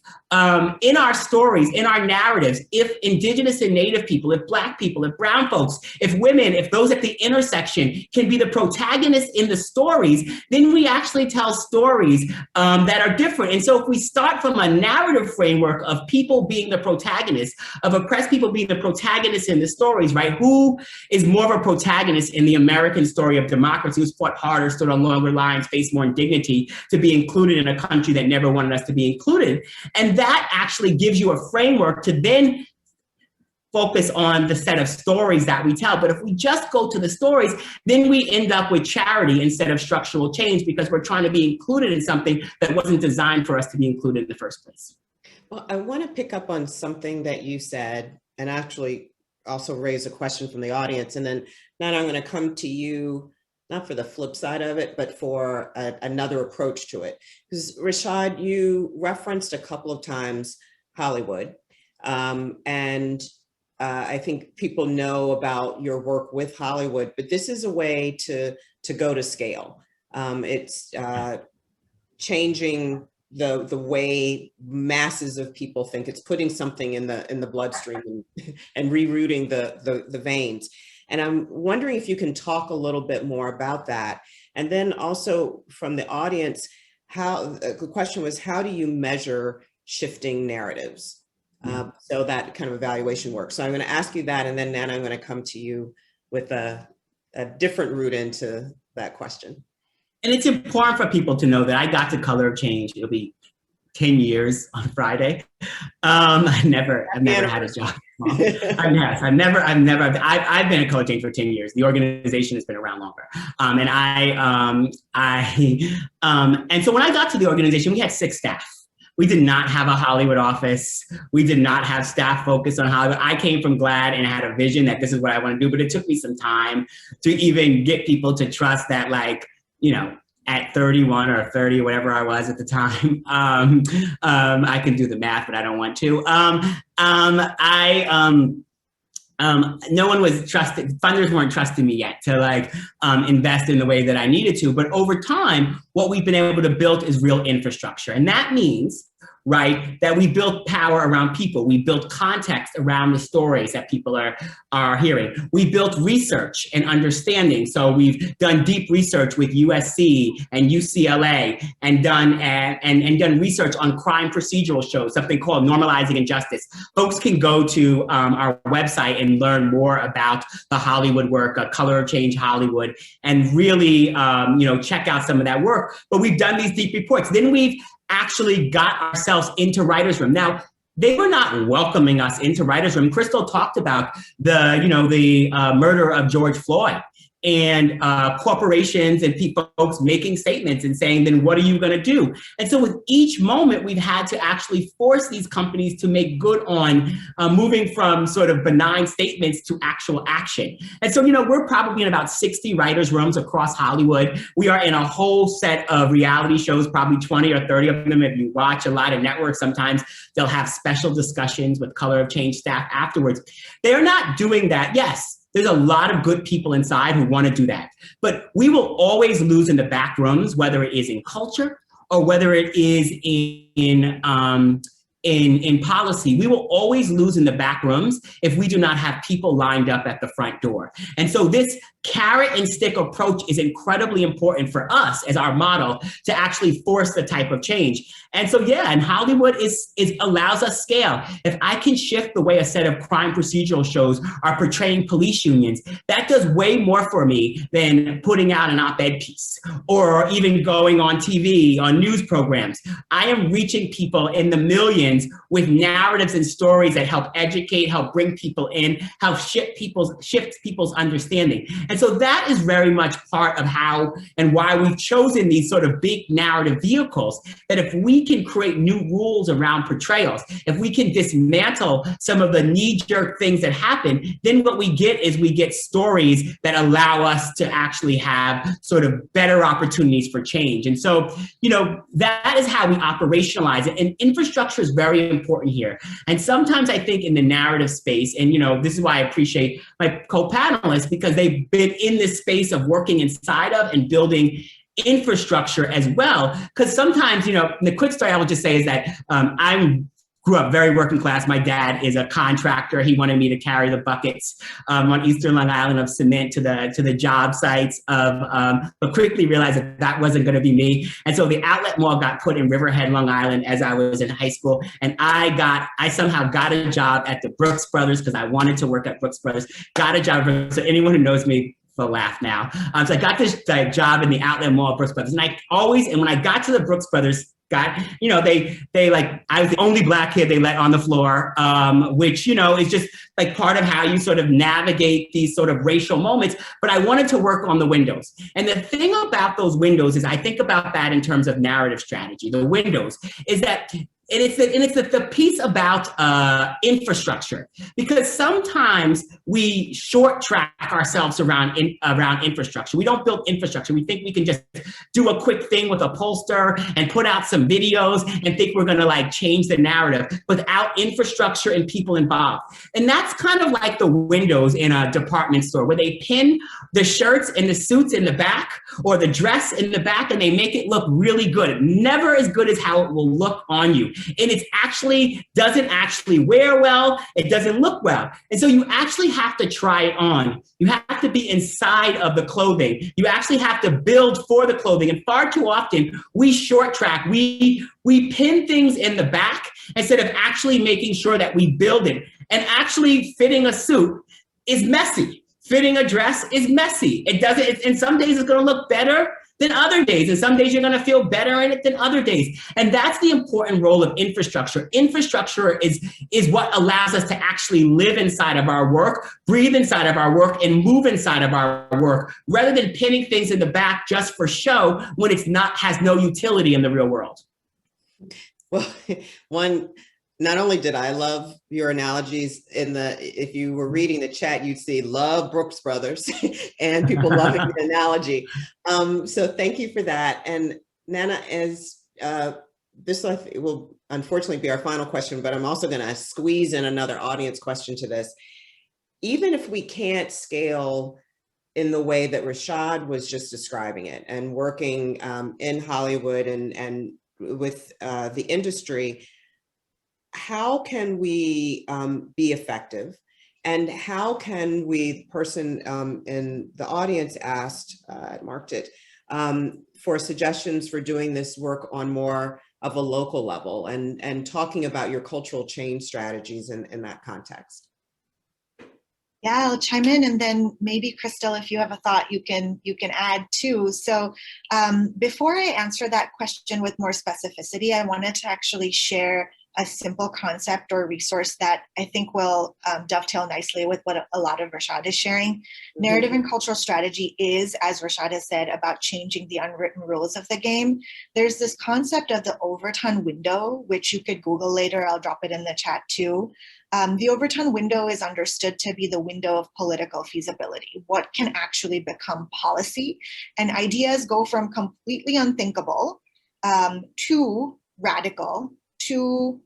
in our stories, in our narratives, if Indigenous and Native people, if Black people, if brown folks, if women, if those at the intersection can be the protagonists in the stories, then we actually tell stories that are different. And so if we start from a narrative framework of people being the protagonists, of oppressed people being the protagonists in the stories, right? Who is more of a protagonist in the American story of democracy, who's fought harder, stood on longer lines, faced more indignity to be included in a country that never wanted us to be included? And that actually gives you a framework to then focus on the set of stories that we tell. But if we just go to the stories, then we end up with charity instead of structural change because we're trying to be included in something that wasn't designed for us to be included in the first place. Well, I want to pick up on something that you said and actually also raise a question from the audience. And then now I'm going to come to you, not for the flip side of it, but for another approach to it. Because Rashad, you referenced a couple of times Hollywood. I think people know about your work with Hollywood, but this is a way to go to scale. It's changing the way masses of people think. It's putting something in the bloodstream and rerouting the veins. And I'm wondering if you can talk a little bit more about that. And then also from the audience, the question was, how do you measure shifting narratives? So that kind of evaluation works. So I'm going to ask you that, and then Nana, I'm going to come to you with a different route into that question. And it's important for people to know that I got to Color of Change. It'll be 10 years on Friday. I've never had a job. I've been at Color Change for 10 years. The organization has been around longer. And so when I got to the organization, we had 6 staff. We did not have a Hollywood office. We did not have staff focused on Hollywood. I came from GLAAD and had a vision that this is what I want to do, but it took me some time to even get people to trust that, like, you know, at 31 or 30, whatever I was at the time, I can do the math, but I don't want to. No one was trusted, funders weren't trusting me yet to invest in the way that I needed to. But over time, what we've been able to build is real infrastructure. And that means, right, that we built power around people. We built context around the stories that people are hearing. We built research and understanding. So we've done deep research with USC and UCLA and done research on crime procedural shows, something called Normalizing Injustice. Folks can go to our website and learn more about the Hollywood work, Color of Change Hollywood, and really check out some of that work. But we've done these deep reports. Then we've actually got ourselves into writer's room. Now, they were not welcoming us into writer's room. Crystal talked about the murder of George Floyd and corporations and folks making statements and saying, then what are you going to do? And so with each moment, we've had to actually force these companies to make good on moving from sort of benign statements to actual action. And so, we're probably in about 60 writers' rooms across Hollywood. We are in a whole set of reality shows, probably 20 or 30 of them. If you watch a lot of networks, sometimes they'll have special discussions with Color of Change staff afterwards. They're not doing that. Yes, there's a lot of good people inside who want to do that. But we will always lose in the back rooms, whether it is in culture or whether it is in policy. We will always lose in the back rooms if we do not have people lined up at the front door. And so this carrot and stick approach is incredibly important for us as our model to actually force the type of change. And so, yeah, and Hollywood is allows us scale. If I can shift the way a set of crime procedural shows are portraying police unions, that does way more for me than putting out an op-ed piece or even going on TV, on news programs. I am reaching people in the millions with narratives and stories that help educate, help bring people in, help shift people's understanding. And so that is very much part of how and why we've chosen these sort of big narrative vehicles, that if we can create new rules around portrayals, if we can dismantle some of the knee-jerk things that happen, then what we get is we get stories that allow us to actually have sort of better opportunities for change. And so, you know, that is how we operationalize it. And infrastructure is very important here. And sometimes I think in the narrative space, and, you know, this is why I appreciate my co-panelists, because they've been in this space of working inside of and building infrastructure as well. Because sometimes, you know, the quick story I will just say is that I grew up very working class. My dad is a contractor. He wanted me to carry the buckets on Eastern Long Island of cement to the job sites but quickly realized that wasn't going to be me. And so the outlet mall got put in Riverhead, Long Island as I was in high school. And I somehow got a job at the Brooks Brothers because I wanted to work at Brooks Brothers, got a job. So anyone who knows me will laugh now. So I got this job in the outlet mall at Brooks Brothers. And when I got to the Brooks Brothers, you know, they like, I was the only Black kid they let on the floor, which, you know, is just like part of how you sort of navigate these sort of racial moments. But I wanted to work on the windows. And the thing about those windows is I think about that in terms of narrative strategy. The windows is that, and it's the piece about infrastructure, because sometimes we short track ourselves around infrastructure. We don't build infrastructure. We think we can just do a quick thing with a poster and put out some videos and think we're gonna like change the narrative without infrastructure and people involved. And that's kind of like the windows in a department store where they pin the shirts and the suits in the back or the dress in the back and they make it look really good. Never as good as how it will look on you. And it doesn't actually wear well. It doesn't look well. And so you actually have to try it on. You have to be inside of the clothing. You actually have to build for the clothing. And far too often we short track. We pin things in the back instead of actually making sure that we build it. And actually fitting a suit is messy. Fitting a dress is messy. And some days it's gonna look better than other days. And some days you're gonna feel better in it than other days. And that's the important role of infrastructure. Infrastructure is what allows us to actually live inside of our work, breathe inside of our work, and move inside of our work, rather than pinning things in the back just for show when has no utility in the real world. Well, not only did I love your analogies if you were reading the chat, you'd see love Brooks Brothers and people loving the analogy. So thank you for that. And Nana, as this will unfortunately be our final question, but I'm also going to squeeze in another audience question to this. Even if we can't scale in the way that Rashad was just describing it and working in Hollywood and with the industry, how can we be effective? And how can we, the person in the audience asked, marked it, for suggestions for doing this work on more of a local level and talking about your cultural change strategies in that context? Yeah, I'll chime in, and then maybe Crystal, if you have a thought, you can add too. So before I answer that question with more specificity, I wanted to actually share a simple concept or resource that I think will dovetail nicely with what a lot of Rashad is sharing. Mm-hmm. Narrative and cultural strategy is, as Rashad has said, about changing the unwritten rules of the game. There's this concept of the Overton window, which you could Google later. I'll drop it in the chat too. The Overton window is understood to be the window of political feasibility. What can actually become policy? And ideas go from completely unthinkable to radical, to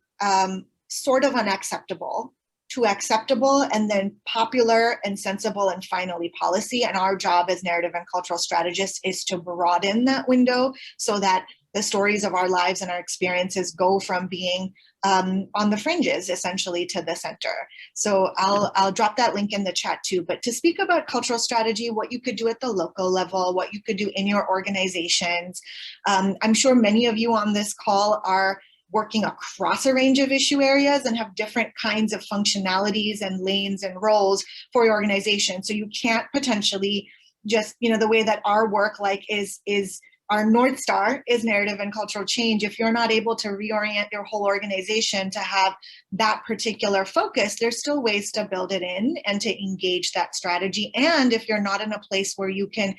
sort of unacceptable, to acceptable, and then popular and sensible, and finally policy. And our job as narrative and cultural strategists is to broaden that window so that the stories of our lives and our experiences go from being on the fringes, essentially, to the center. So I'll drop that link in the chat too. But to speak about cultural strategy, what you could do at the local level, what you could do in your organizations. I'm sure many of you on this call are working across a range of issue areas and have different kinds of functionalities and lanes and roles for your organization. So you can't potentially just, the way that our work is our North Star is narrative and cultural change. If you're not able to reorient your whole organization to have that particular focus, there's still ways to build it in and to engage that strategy. And if you're not in a place where you can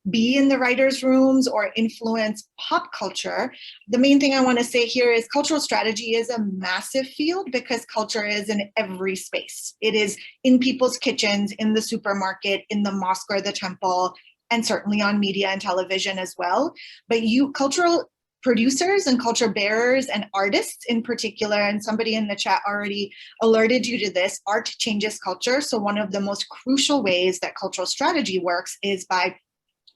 be in the writers' rooms or influence pop culture, the main thing I want to say here is cultural strategy is a massive field because culture is in every space. It is in people's kitchens, in the supermarket, in the mosque or the temple, and certainly on media and television as well. But cultural producers and culture bearers and artists in particular, and somebody in the chat already alerted you to this, art changes culture. So one of the most crucial ways that cultural strategy works is by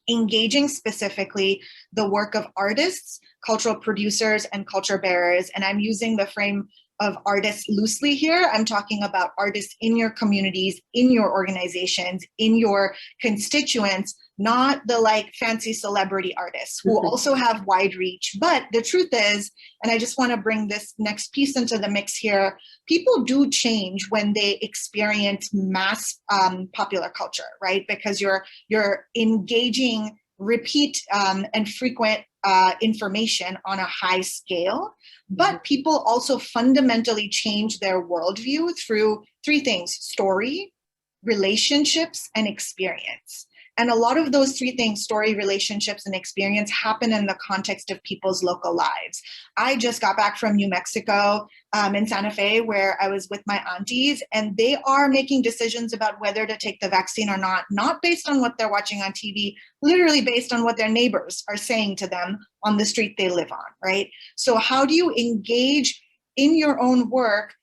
engaging specifically the work of artists, cultural producers, and culture bearers. And I'm using the frame of artists loosely here. I'm talking about artists in your communities, in your organizations, in your constituents, not the fancy celebrity artists who also have wide reach. But the truth is, and I just want to bring this next piece into the mix here, people do change when they experience mass popular culture, right? Because you're engaging repeat and frequent information on a high scale. But people also fundamentally change their worldview through three things: story, relationships, and experience. And a lot of those three things, story, relationships, and experience, happen in the context of people's local lives. I just got back from New Mexico in Santa Fe, where I was with my aunties, and they are making decisions about whether to take the vaccine or not based on what they're watching on TV, literally based on what their neighbors are saying to them on the street they live on, right? So how do you engage in your own work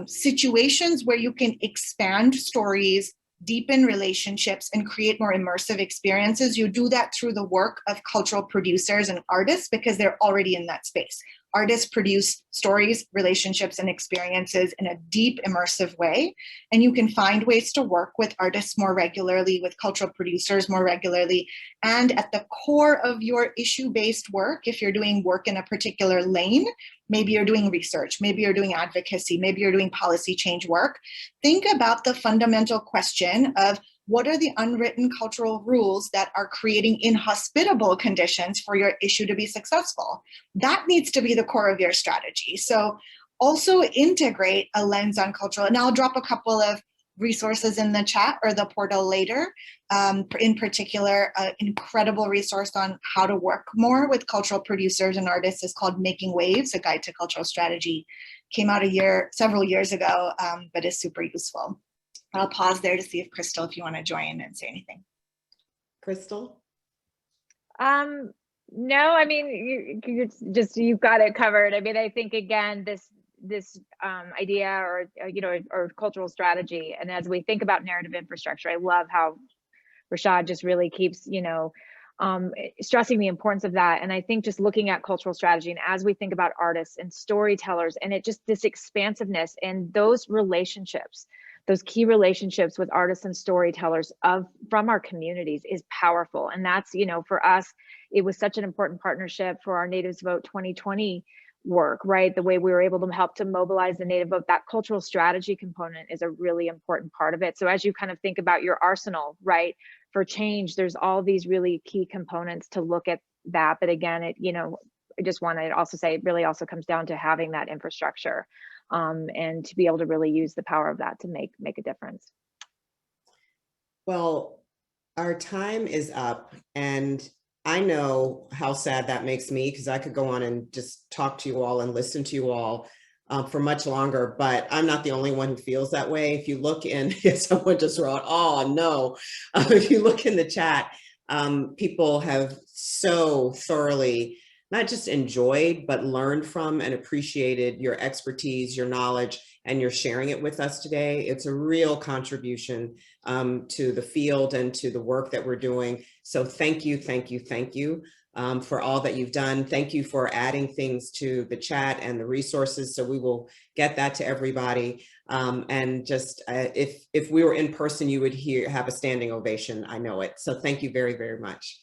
situations where you can expand stories, deepen relationships, and create more immersive experiences? You do that through the work of cultural producers and artists because they're already in that space. Artists produce stories, relationships, and experiences in a deep, immersive way. And you can find ways to work with artists more regularly, with cultural producers more regularly. And at the core of your issue-based work, if you're doing work in a particular lane, maybe you're doing research, maybe you're doing advocacy, maybe you're doing policy change work, think about the fundamental question of what are the unwritten cultural rules that are creating inhospitable conditions for your issue to be successful? That needs to be the core of your strategy. So also integrate a lens on cultural, and I'll drop a couple of resources in the chat or the portal later. In particular, an incredible resource on how to work more with cultural producers and artists is called Making Waves, A Guide to Cultural Strategy. Came out several years ago, but is super useful. I'll pause there to see if Crystal, if you want to join and say anything. Crystal? No, I mean, you've got it covered. I mean, I think again, this idea or cultural strategy, and as we think about narrative infrastructure, I love how Rashad just really keeps stressing the importance of that. And I think just looking at cultural strategy, and as we think about artists and storytellers, and this expansiveness and those relationships, those key relationships with artists and storytellers from our communities is powerful. And that's, for us, it was such an important partnership for our Natives Vote 2020 work, right? The way we were able to help to mobilize the Native Vote, that cultural strategy component is a really important part of it. So as you kind of think about your arsenal, right, for change, there's all these really key components to look at that. But again, I just want to also say it really also comes down to having that infrastructure and to be able to really use the power of that to make a difference. Well, our time is up, and I know how sad that makes me, because I could go on and just talk to you all and listen to you all for much longer, but I'm not the only one who feels that way. If you look in, someone just wrote, oh no, if you look in the chat, people have so thoroughly not just enjoyed, but learned from and appreciated your expertise, your knowledge, and you're sharing it with us today. It's a real contribution to the field and to the work that we're doing. So thank you, thank you, thank you. for all that you've done. Thank you for adding things to the chat and the resources. So we will get that to everybody. And just if we were in person, you would have a standing ovation. I know it. So thank you very, very much.